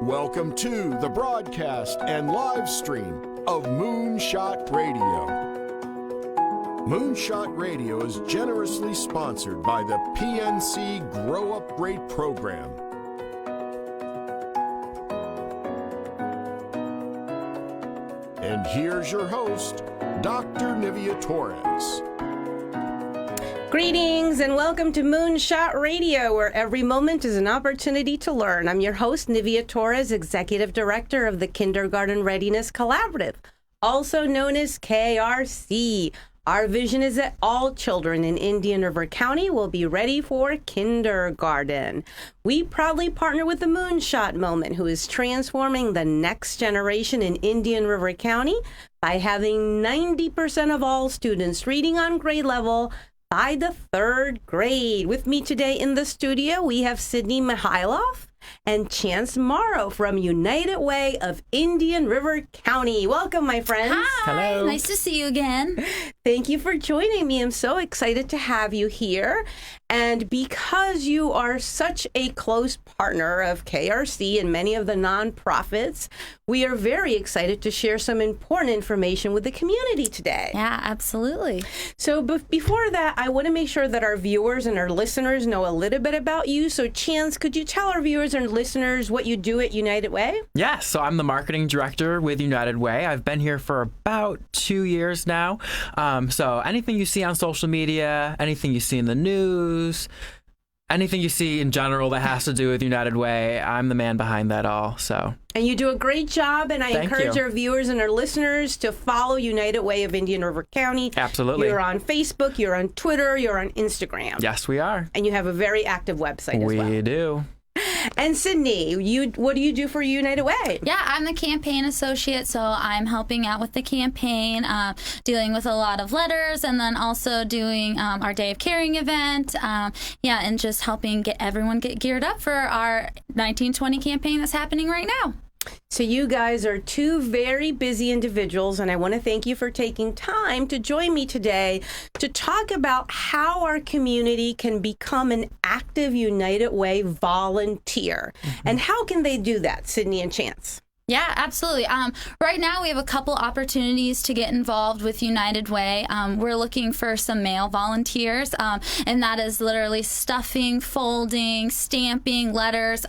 welcome to the broadcast and live stream of Moonshot Radio. Moonshot Radio is generously sponsored by the PNC Grow Up Great program. And here's your host, Dr. Nivea Torres. Greetings and welcome to Moonshot Radio, where every moment is an opportunity to learn. I'm your host, Nivea Torres, Executive Director of the Kindergarten Readiness Collaborative, also known as KRC. Our vision is that all children in Indian River County will be ready for kindergarten. We proudly partner with the Moonshot Moment, who is transforming the next generation in Indian River County by having 90% of all students reading on grade level by the third grade. With me today in the studio, we have Sydney Mihailoff and Chance Morrow from United Way of Indian River County. Welcome, my friends. Hi. Hello. Nice to see you again. Thank you for joining me. I'm so excited to have you here. And because you are such a close partner of KRC and many of the nonprofits, we are very excited to share some important information with the community today. Yeah, absolutely. So before that, I want to make sure that our viewers and our listeners know a little bit about you. So Chance, could you tell our viewers and listeners what you do at United Way? Yeah, so I'm the marketing director with United Way. I've been here for about 2 years now. So anything you see on social media, anything you see in the news, anything you see in general that has to do with United Way, I'm the man behind that all. So. And you do a great job, and I encourage our viewers and our listeners to follow United Way of Indian River County. Absolutely. You're on Facebook, you're on Twitter, you're on Instagram. Yes, we are. And you have a very active website as well. We do. And Sydney, what do you do for United Way? Yeah, I'm the campaign associate, so I'm helping out with the campaign, dealing with a lot of letters, and then also doing our Day of Caring event. And just helping everyone get geared up for our 1920 campaign that's happening right now. So you guys are two very busy individuals, and I want to thank you for taking time to join me today to talk about how our community can become an active United Way volunteer. Mm-hmm. And how can they do that, Sydney and Chance? Yeah, absolutely. Right now, we have a couple opportunities to get involved with United Way. We're looking for some male volunteers, and that is literally stuffing, folding, stamping letters,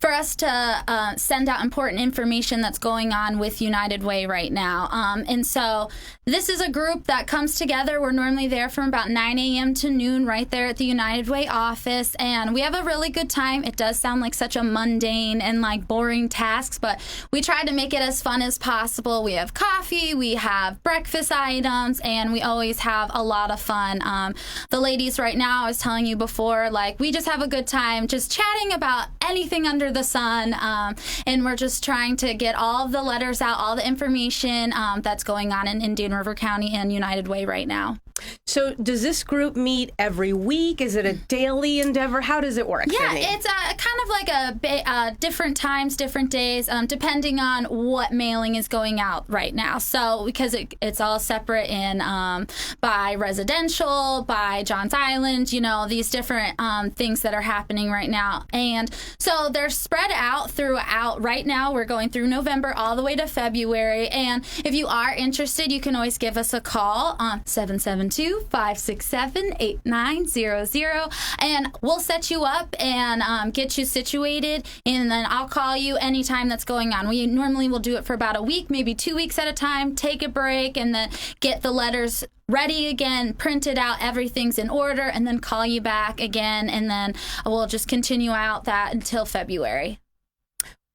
for us to send out important information that's going on with United Way right now. And so this is a group that comes together. We're normally there from about 9 a.m. to noon right there at the United Way office, and we have a really good time. It does sound like such a mundane and like boring tasks, but we try to make it as fun as possible. We have coffee, we have breakfast items, and we always have a lot of fun. The ladies right now, I was telling you before, like we just have a good time just chatting about anything under the sun, and we're just trying to get all of the letters out, all the information that's going on in Indian River County and United Way right now. So does this group meet every week? Is it a daily endeavor? How does it work? Yeah, Sydney? it's kind of like a different times, different days, depending on what mailing is going out right now. So because it's all separate in by residential, by Johns Island, these different things that are happening right now. And so they're spread out throughout. Right now, we're going through November all the way to February. And if you are interested, you can always give us a call on 772-567-8900, and we'll set you up and get you situated, and then I'll call you anytime that's going on. We normally will do it for about a week, maybe 2 weeks at a time, take a break, and then get the letters ready again, printed out, everything's in order, and then call you back again, and then we'll just continue out that until February.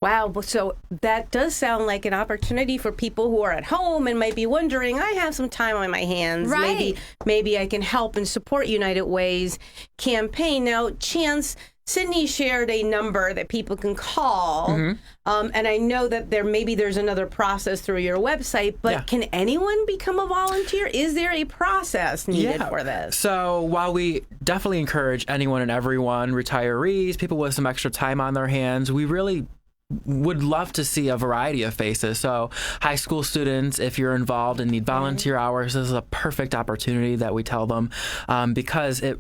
Wow, so that does sound like an opportunity for people who are at home and might be wondering, I have some time on my hands. Right. Maybe I can help and support United Way's campaign. Now, Chance, Sydney shared a number that people can call, and I know that there's another process through your website, but Can anyone become a volunteer? Is there a process needed for this? So while we definitely encourage anyone and everyone, retirees, people with some extra time on their hands, we really would love to see a variety of faces. So high school students, if you're involved and need volunteer hours, this is a perfect opportunity that we tell them, because it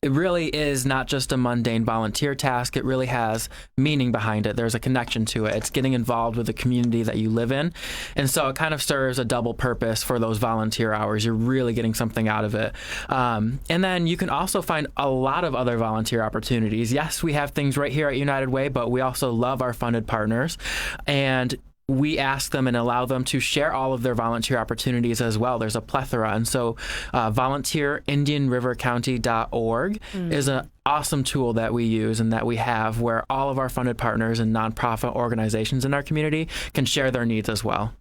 it really is not just a mundane volunteer task. It really has meaning behind it. There's a connection to it. It's getting involved with the community that you live in. And so it kind of serves a double purpose for those volunteer hours. You're really getting something out of it. And then you can also find a lot of other volunteer opportunities. Yes, we have things right here at United Way, but we also love our funded partners. And we ask them and allow them to share all of their volunteer opportunities as well. There's a plethora. And so volunteerindianrivercounty.org is an awesome tool that we use and that we have where all of our funded partners and nonprofit organizations in our community can share their needs as well.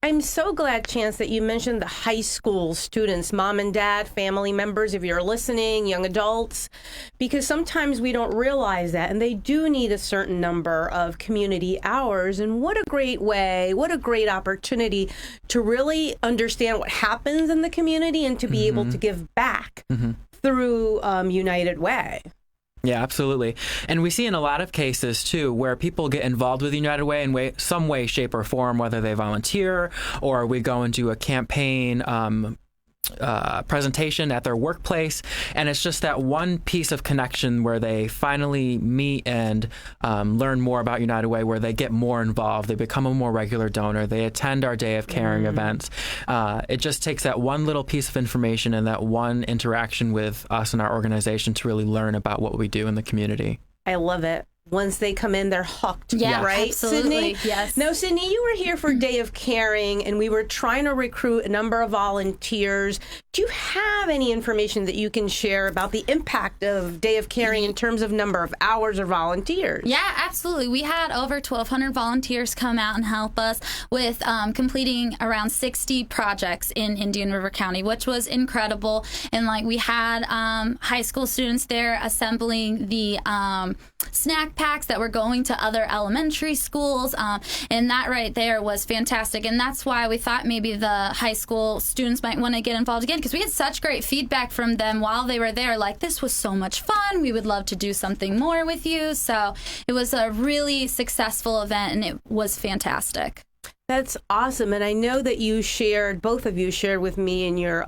I'm so glad, Chance, that you mentioned the high school students, mom and dad, family members, if you're listening, young adults, because sometimes we don't realize that, and they do need a certain number of community hours. And what a great way, what a great opportunity to really understand what happens in the community and to be able to give back through United Way. Yeah, absolutely. And we see in a lot of cases, too, where people get involved with United Way in some way, shape, or form, whether they volunteer or we go and do a campaign presentation at their workplace. And it's just that one piece of connection where they finally meet and learn more about United Way, where they get more involved. They become a more regular donor. They attend our Day of Caring events. It just takes that one little piece of information and that one interaction with us and our organization to really learn about what we do in the community. I love it. Once they come in, they're hooked. Yeah, right, absolutely. Sydney? Yes. Now, Sydney, you were here for Day of Caring, and we were trying to recruit a number of volunteers. Do you have any information that you can share about the impact of Day of Caring in terms of number of hours or volunteers? Yeah, absolutely. We had over 1,200 volunteers come out and help us with completing around 60 projects in Indian River County, which was incredible. And we had high school students there assembling the snack packs that were going to other elementary schools, and that right there was fantastic. And that's why we thought maybe the high school students might want to get involved again, because we had such great feedback from them while they were there, this was so much fun, we would love to do something more with you. So it was a really successful event, and it was fantastic. That's awesome. And I know that both of you shared with me in your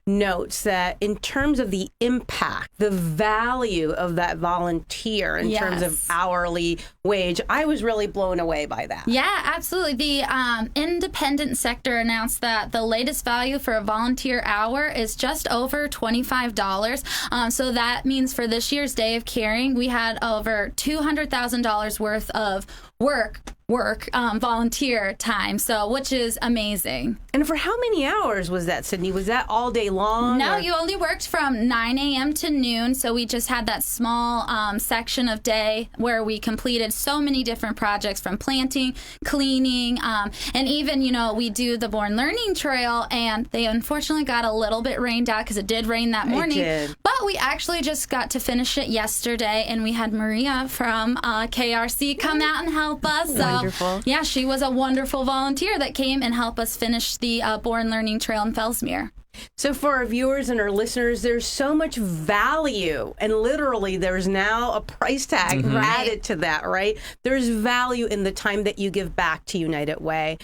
notes that in terms of the impact, the value of that volunteer in terms of hourly wage, I was really blown away by that. Yeah, absolutely. The independent sector announced that the latest value for a volunteer hour is just over $25. So that means for this year's Day of Caring, we had over $200,000 worth of work volunteer time, which is amazing. And for how many hours was that, Sydney? Was that all day long? No, you only worked from 9 a.m. to noon, so we just had that small section of day where we completed so many different projects, from planting, cleaning, and even, we do the Born Learning Trail, and they unfortunately got a little bit rained out because it did rain that morning. It did. But we actually just got to finish it yesterday, and we had Maria from KRC come out and help us. Wonderful. Yeah, she was a wonderful volunteer that came and helped us finish the Born Learning Trail in Fellsmere. So for our viewers and our listeners, there's so much value, and literally there's now a price tag added to that, right? There's value in the time that you give back to United Way.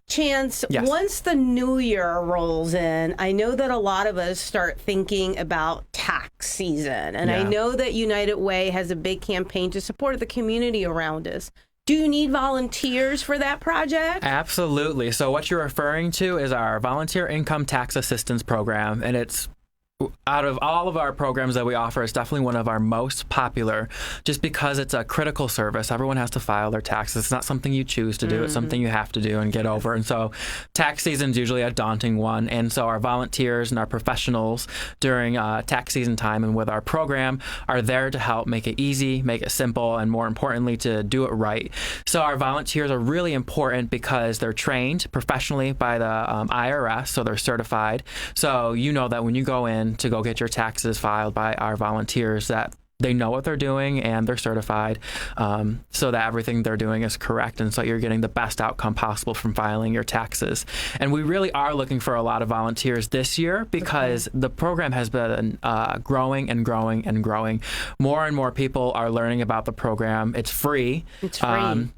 Chance, once the new year rolls in, I know that a lot of us start thinking about tax season, and I know that United Way has a big campaign to support the community around us. Do you need volunteers for that project? Absolutely. So what you're referring to is our Volunteer Income Tax Assistance Program, and it's out of all of our programs that we offer, it's definitely one of our most popular, just because it's a critical service. Everyone has to file their taxes. It's not something you choose to do. It's something you have to do and get over. And so tax season is usually a daunting one. And so our volunteers and our professionals during tax season time and with our program are there to help make it easy, make it simple, and more importantly, to do it right. So our volunteers are really important because they're trained professionally by the IRS, so they're certified. So you know that when you go in to go get your taxes filed by our volunteers, that they know what they're doing and they're certified, so that everything they're doing is correct, and so you're getting the best outcome possible from filing your taxes. And we really are looking for a lot of volunteers this year because the program has been growing and growing and growing. More and more people are learning about the program. It's free,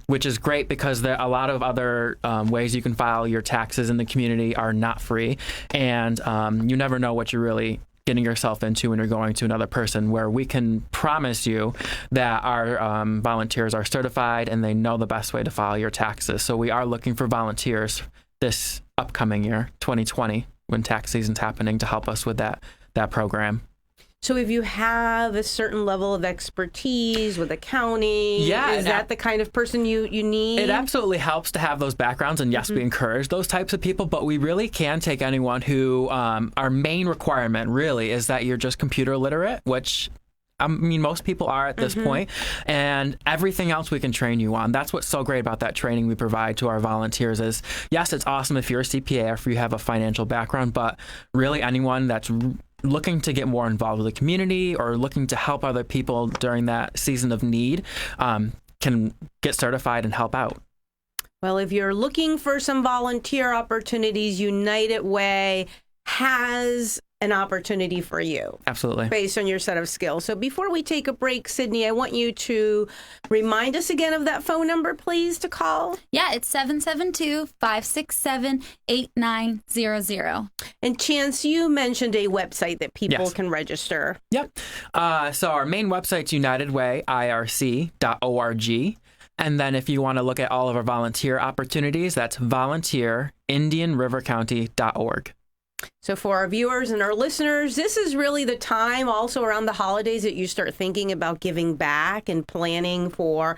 which is great because there a lot of other ways you can file your taxes in the community are not free, and you never know what you're really getting yourself into when you're going to another person, where we can promise you that our volunteers are certified and they know the best way to file your taxes. So we are looking for volunteers this upcoming year, 2020, when tax season's happening, to help us with that program. So if you have a certain level of expertise with accounting, is that the kind of person you need? It absolutely helps to have those backgrounds, and yes, we encourage those types of people, but we really can take anyone who, our main requirement really is that you're just computer literate, which I mean, most people are at this point, and everything else we can train you on. That's what's so great about that training we provide to our volunteers is, yes, it's awesome if you're a CPA or if you have a financial background, but really anyone that's looking to get more involved with the community or looking to help other people during that season of need can get certified and help out. Well, if you're looking for some volunteer opportunities, United Way has an opportunity for you. Absolutely. Based on your set of skills. So before we take a break, Sydney, I want you to remind us again of that phone number, please, to call. Yeah, it's 772-567-8900. And Chance, you mentioned a website that people can register. Yep. So our main website's unitedwayirc.org. And then if you want to look at all of our volunteer opportunities, that's volunteerindianrivercounty.org. So for our viewers and our listeners, this is really the time also around the holidays that you start thinking about giving back and planning for,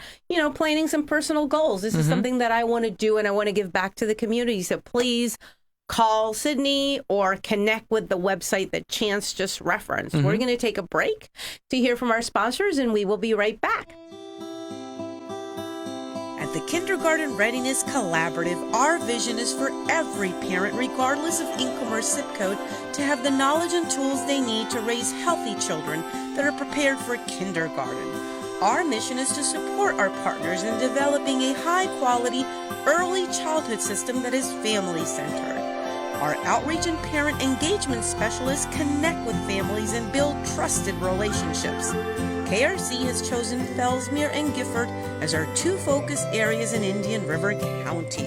planning some personal goals. This is something that I want to do and I want to give back to the community. So please call Sydney or connect with the website that Chance just referenced. We're going to take a break to hear from our sponsors and we will be right back. At the Kindergarten Readiness Collaborative, our vision is for every parent, regardless of income or zip code, to have the knowledge and tools they need to raise healthy children that are prepared for kindergarten. Our mission is to support our partners in developing a high-quality early childhood system that is family-centered. Our outreach and parent engagement specialists connect with families and build trusted relationships. KRC has chosen Fellsmere and Gifford as our two focus areas in Indian River County.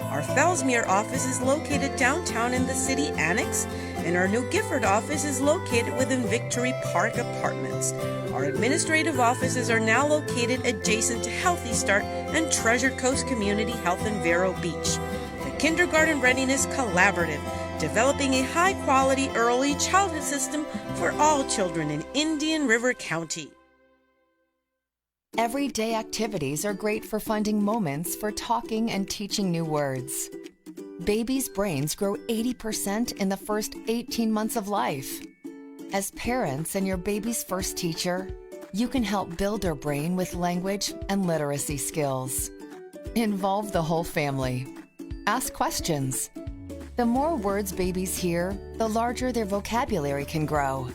Our Fellsmere office is located downtown in the city annex, and our new Gifford office is located within Victory Park Apartments. Our administrative offices are now located adjacent to Healthy Start and Treasure Coast Community Health in Vero Beach. The Kindergarten Readiness Collaborative, developing a high-quality early childhood system for all children in Indian River County. Everyday activities are great for finding moments for talking and teaching new words. Babies' brains grow 80% in the first 18 months of life. As parents and your baby's first teacher, you can help build their brain with language and literacy skills. Involve the whole family. Ask questions. The more words babies hear, the larger their vocabulary can grow.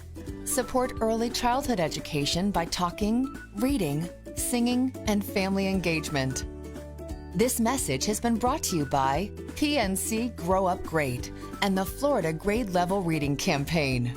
Support early childhood education by talking, reading, singing, and family engagement. This message has been brought to you by PNC Grow Up Great and the Florida Grade Level Reading Campaign.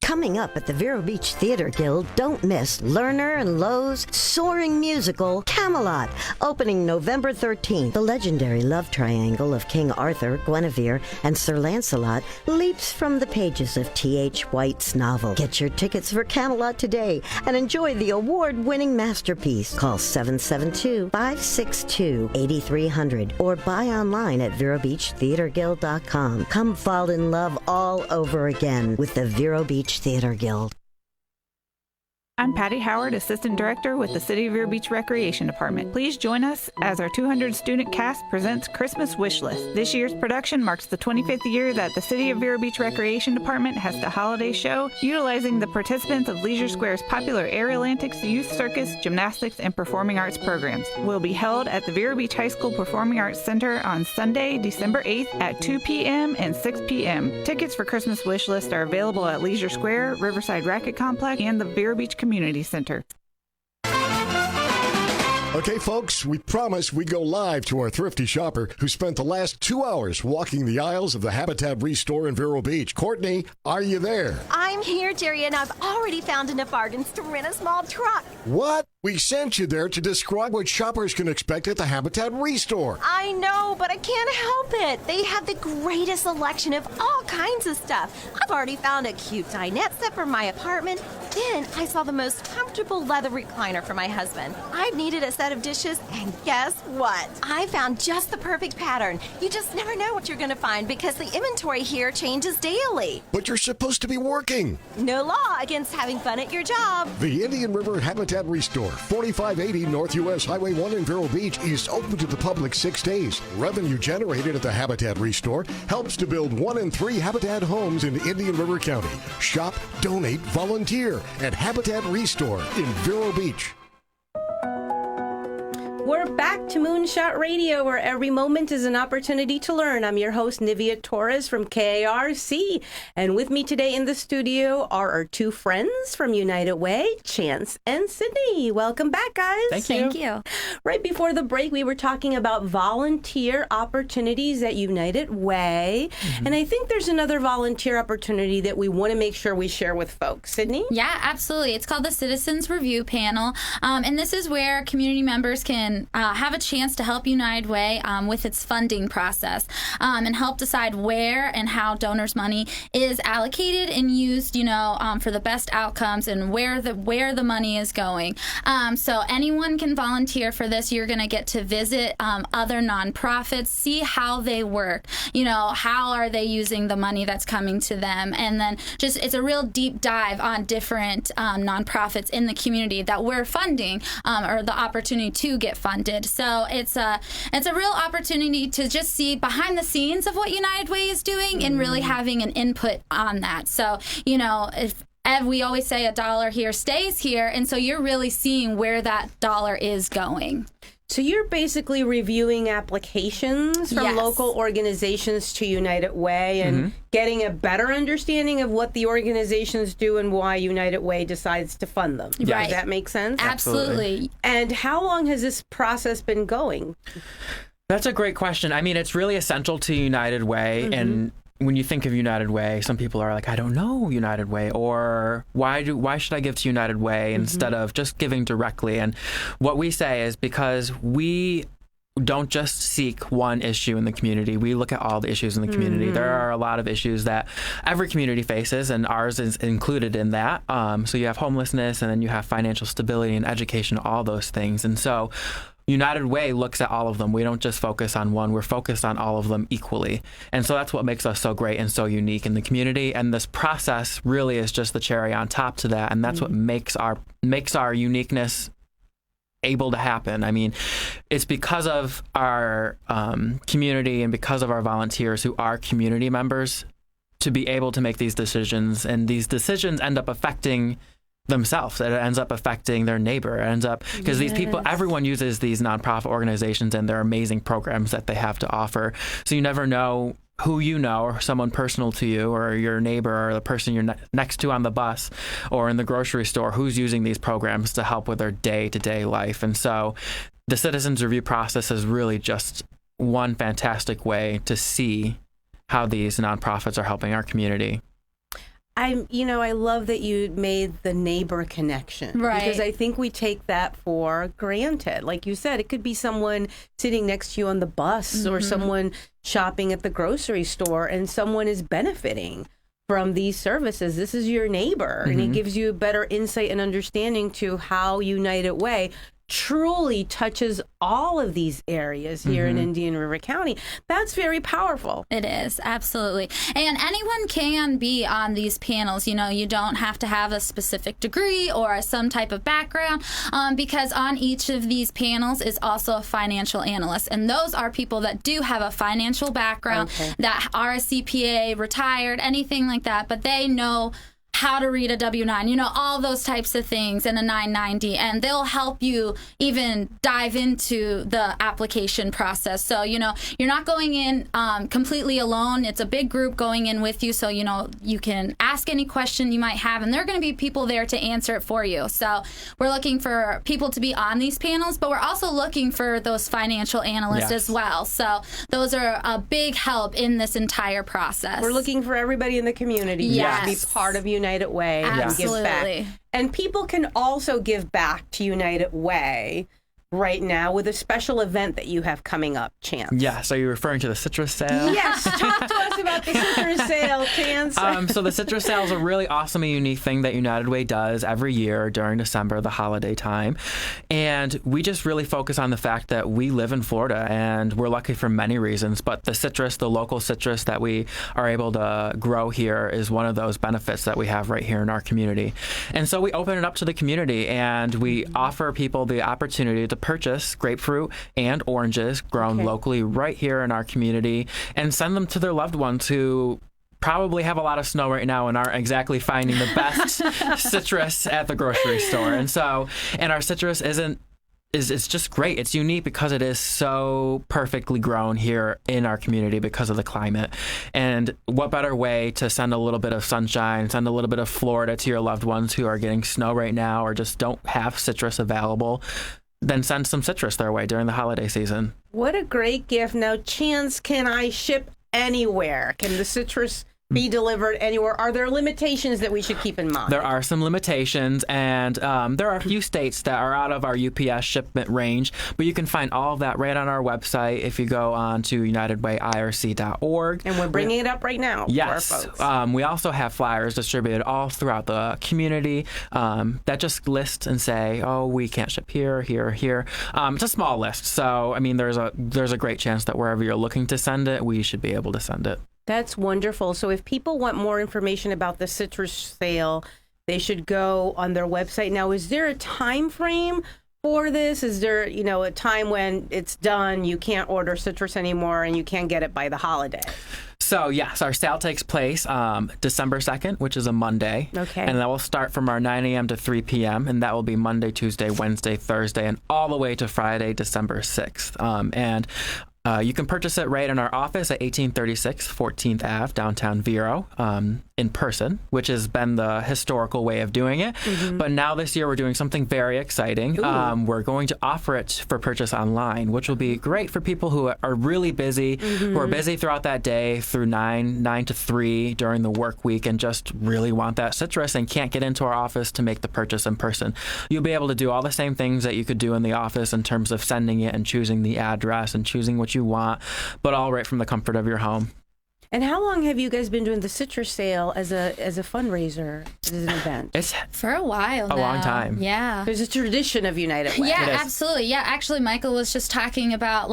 Coming up at the Vero Beach Theater Guild, don't miss Lerner and Lowe's soaring musical, Camelot, opening November 13th. The legendary love triangle of King Arthur, Guinevere, and Sir Lancelot leaps from the pages of T.H. White's novel. Get your tickets for Camelot today and enjoy the award-winning masterpiece. Call 772-562-8300 or buy online at VeroBeachTheaterGuild.com. Come fall in love all over again with the Vero Beach Theater Guild. I'm Patty Howard, Assistant Director with the City of Vero Beach Recreation Department. Please join us as our 200-student cast presents Christmas Wish List. This year's production marks the 25th year that the City of Vero Beach Recreation Department has the holiday show, utilizing the participants of Leisure Square's popular aerial antics, youth circus, gymnastics, and performing arts programs. Will be held at the Vero Beach High School Performing Arts Center on Sunday, December 8th at 2 p.m. and 6 p.m. Tickets for Christmas Wish List are available at Leisure Square, Riverside Racket Complex, and the Vero Beach Community Center. Okay, folks, we promised we'd go live to our thrifty shopper who spent the last 2 hours walking the aisles of the Habitat Restore in Vero Beach. Courtney, are you there? I'm here, Jerry, and I've already found enough bargains to rent a small truck. What? We sent you there to describe what shoppers can expect at the Habitat Restore. I know, but I can't help it. They have the greatest selection of all kinds of stuff. I've already found a cute dinette set for my apartment. Then I saw the most comfortable leather recliner for my husband. I've needed a set of dishes, and guess what? I found just the perfect pattern. You just never know what you're going to find because the inventory here changes daily. But you're supposed to be working. No law against having fun at your job. The Indian River Habitat Restore, 4580 North US Highway 1 in Vero Beach, is open to the public 6 days. Revenue generated at the Habitat Restore helps to build 1 in 3 Habitat homes in Indian River County. Shop, donate, volunteer at Habitat Restore in Vero Beach. We're back to Moonshot Radio, where every moment is an opportunity to learn. I'm your host, Nivea Torres from KARC. And with me today in the studio are our 2 friends from United Way, Chance and Sydney. Welcome back, guys. Thank you. Right before the break, we were talking about volunteer opportunities at United Way. Mm-hmm. And I think there's another volunteer opportunity that we want to make sure we share with folks. Sydney? Yeah, absolutely. It's called the Citizens Review Panel. And this is where community members can have a chance to help United Way with its funding process and help decide where and how donors' money is allocated and used, for the best outcomes and where the money is going. So anyone can volunteer for this. You're going to get to visit other nonprofits, see how they work. How are they using the money that's coming to them? And then it's a real deep dive on different nonprofits in the community that we're funding or the opportunity to get funded. So it's a real opportunity to just see behind the scenes of what United Way is doing and really having an input on that. So, if we always say a dollar here stays here, and so you're really seeing where that dollar is going. So you're basically reviewing applications from local organizations to United Way and getting a better understanding of what the organizations do and why United Way decides to fund them. Right. Does that make sense? Absolutely. And how long has this process been going? That's a great question. I mean, it's really essential to United Way, and when you think of United Way, some people are like, I don't know United Way, or why should I give to United Way instead of just giving directly? And what we say is because we don't just seek one issue in the community. We look at all the issues in the community. There are a lot of issues that every community faces, and ours is included in that. So you have homelessness, and then you have financial stability and education, all those things. And so United Way looks at all of them. We don't just focus on one. We're focused on all of them equally. And so that's what makes us so great and so unique in the community. And this process really is just the cherry on top to that. And that's what makes our uniqueness able to happen. I mean, it's because of our community and because of our volunteers who are community members to be able to make these decisions. And these decisions end up affecting themselves. It ends up affecting their neighbor. It ends up because these people, everyone uses these nonprofit organizations and their amazing programs that they have to offer. So you never know who you know, or someone personal to you, or your neighbor, or the person you're next to on the bus or in the grocery store, who's using these programs to help with their day-to-day life. And so the Citizens Review process is really just one fantastic way to see how these nonprofits are helping our community. I love that you made the neighbor connection. Right. Because I think we take that for granted. Like you said, it could be someone sitting next to you on the bus or someone shopping at the grocery store, and someone is benefiting from these services. This is your neighbor, and it gives you better insight and understanding to how United Way truly touches all of these areas here in Indian River County. That's very powerful. It is, absolutely. And anyone can be on these panels. You don't have to have a specific degree or some type of background because on each of these panels is also a financial analyst. And those are people that do have a financial background, that are a CPA, retired, anything like that, but they know how to read a W-9, all those types of things, and a 990, and they'll help you even dive into the application process. So, you're not going in completely alone. It's a big group going in with you, so, you can ask any question you might have, and there are going to be people there to answer it for you. So we're looking for people to be on these panels, but we're also looking for those financial analysts as well. So those are a big help in this entire process. We're looking for everybody in the community to be part of United Way and give back. And people can also give back to United Way right now with a special event that you have coming up, Chance. Yeah, so you're referring to the citrus sale? Yes, talk to us about the citrus sale, Chance. So the citrus sale is a really awesome and unique thing that United Way does every year during December, the holiday time. And we just really focus on the fact that we live in Florida, and we're lucky for many reasons, but the local citrus that we are able to grow here is one of those benefits that we have right here in our community. And so we open it up to the community, and we offer people the opportunity to purchase grapefruit and oranges grown locally right here in our community and send them to their loved ones who probably have a lot of snow right now and aren't exactly finding the best citrus at the grocery store. And our citrus is just great. It's unique because it is so perfectly grown here in our community because of the climate. And what better way to send a little bit of sunshine, send a little bit of Florida to your loved ones who are getting snow right now or just don't have citrus available, then send some citrus their way during the holiday season. What a great gift. Now, Chance, can I ship anywhere? Can the citrus be delivered anywhere? Are there limitations that we should keep in mind? There are some limitations, and there are a few states that are out of our UPS shipment range, but you can find all of that right on our website if you go on to unitedwayirc.org. And we're bringing it up right now for our folks. We also have flyers distributed all throughout the community that just list and say, oh, we can't ship here, here, or here. It's a small list, so I mean, there's a great chance that wherever you're looking to send it, we should be able to send it. That's wonderful. So if people want more information about the citrus sale, they should go on their website. Now, is there a time frame for this? Is there, a time when it's done, you can't order citrus anymore and you can't get it by the holiday? So, yes, our sale takes place December 2nd, which is a Monday. Okay. And that will start from our 9 a.m. to 3 p.m., and that will be Monday, Tuesday, Wednesday, Thursday, and all the way to Friday, December 6th. You can purchase it right in our office at 1836 14th Ave, downtown Vero, in person, which has been the historical way of doing it. Mm-hmm. But now this year we're doing something very exciting. We're going to offer it for purchase online, which will be great for people who are really busy, who are busy throughout that day through 9 to 3 during the work week and just really want that citrus and can't get into our office to make the purchase in person. You'll be able to do all the same things that you could do in the office in terms of sending it and choosing the address and choosing what you want, but all right from the comfort of your home. And how long have you guys been doing the citrus sale as a fundraiser, as an event? It's for a while now. A long time. Yeah. There's a tradition of United Way. Yeah, absolutely. Yeah, actually, Michael was just talking about,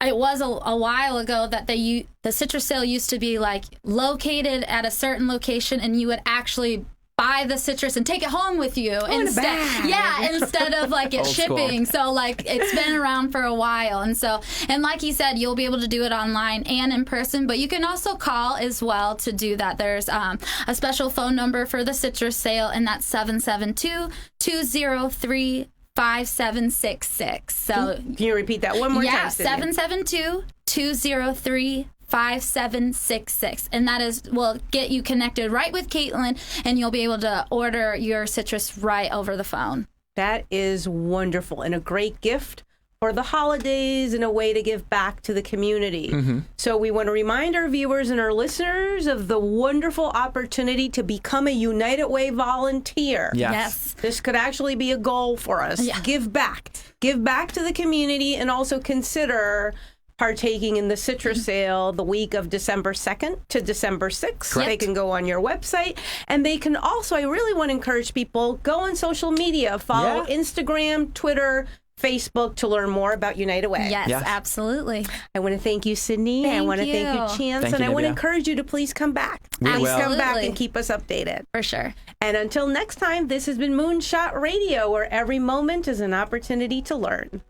it was a while ago that the citrus sale used to be, located at a certain location, and you would actually buy the citrus and take it home with you instead of it shipping. So it's been around for a while, and like he said, you'll be able to do it online and in person, but you can also call as well to do that. There's a special phone number for the citrus sale, and that's 772-203-5766. So can you repeat that one more time? 772-203-5766, and that will get you connected right with Caitlin, and you'll be able to order your citrus right over the phone. That is wonderful and a great gift for the holidays and a way to give back to the community. Mm-hmm. So we want to remind our viewers and our listeners of the wonderful opportunity to become a United Way volunteer. Yes. This could actually be a goal for us. Yeah. Give back to the community, and also consider partaking in the citrus sale the week of December 2nd to December 6th. Correct. They can go on your website, and they can also, I really want to encourage people, go on social media, follow Instagram, Twitter, Facebook to learn more about United Way. Yes, absolutely. I want to thank you, Sydney. I want to thank you, Chance. And I want to encourage you to please come back. Please come back and keep us updated. For sure. And until next time, this has been Moonshot Radio, where every moment is an opportunity to learn.